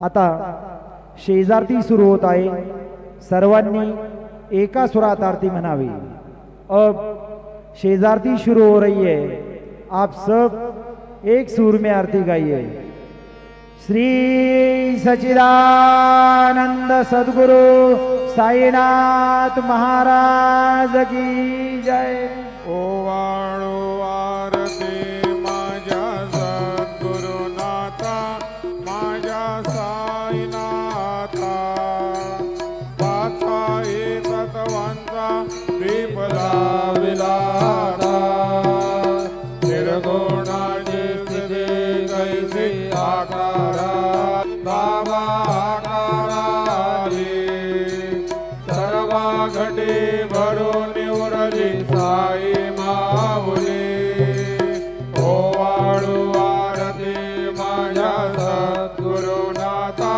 आता शेजारती सुरू होत आहे। सर्वांनी एका सुरात आरती म्हणावी। अब शेजारती शुरू हो रही है, आप सब एक सुर में आरती गाइए। श्री सच्चिदानंद सद्गुरु साईनाथ महाराज की जय। ओवाळो आरती माझ्या सद्गुरुनाथा, माझ्या साईनाथा। पाचाही तत्वांचा दीप लाविलाता, निर्गुणाची स्थिती कैसी आकारा बाबा आकाराली। सर्वा घटी भरून उरली साई माऊली। ओवाळू आरती माझ्या सद्गुरुनाथा,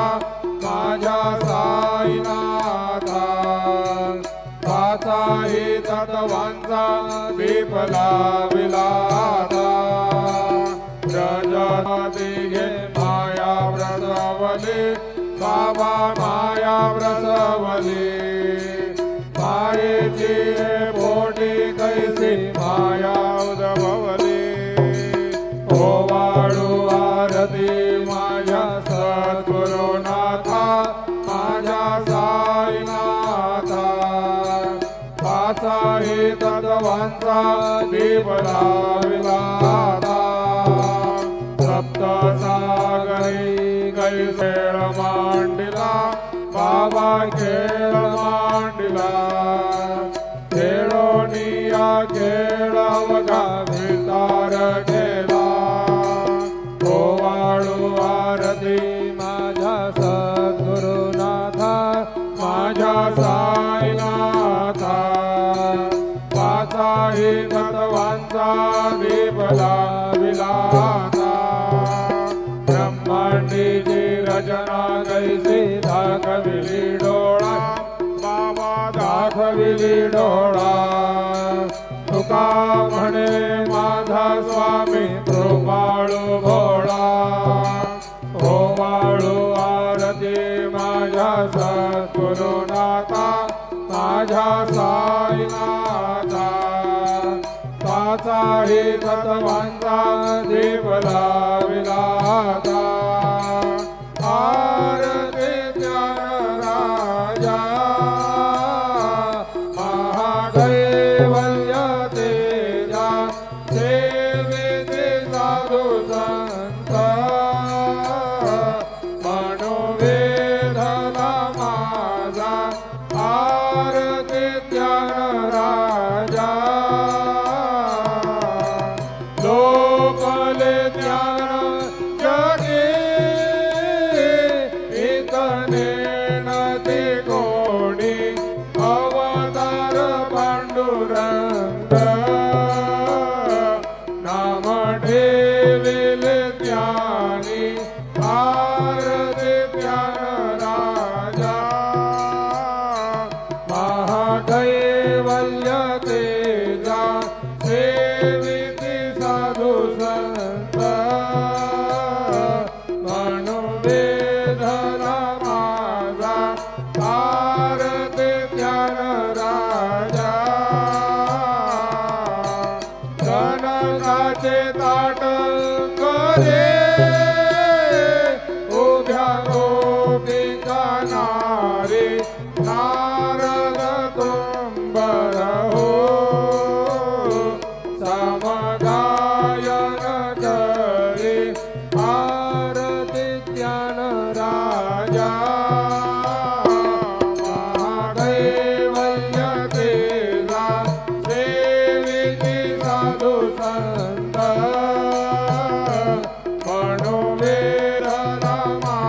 माझ्या साईनाथा। पाचाही तत्वांचा दीप लाविलाता, रजताती घे माया व्रतवली बाबा माया व्रतवली। मायेची पोटी कैसी माया उद्भवली। ओवाळू आरती माझ्या सद्गुरुनाथा, माझ्या साईनाथा। पाचाही तत्वांचा दीप लाविलाता, सप्तसागरी कैसेळ मांडिला बाबा खेळ मांडिला। खेळोनिया खेळ अवघा विस्तार केला। ओवाळू आरती माझ्या सद्गुरुनाथा, माझ्या साईनाथा। पाचाही तत्वांचा दीप लाविलाता, ब्रह्मांडीची रचना कैसी दाखविली डोळा बाबा दाखविली डोळा। तुका म्हणे माझा स्वामी कृपाळू भोळा। ओवाळू आरती माझ्या सद्गुरुनाथा, माझ्या साईनाथा। पाचाही तत्वांचा दीप लाविलाता, आरती ज्ञानराजा महाकैवल्य तेजा। सेविते साधू संत मनोवेधना माझा। आरती ज्ञानराजा लोकले ज्ञान जगे। इतने नदी कोणी अवतार पांडुरंग। नाम ठेविले ज्ञानी आरती ज्ञानराजा। महाकैवल्य तेजा सेविती साधू संत मनोवेधना माझा। आरती ज्ञानराजा कनकाचे ताट करे उभ्या गोपिका नारी। नारद तुंबर हो समगायन करी। आरती ज्ञानराजा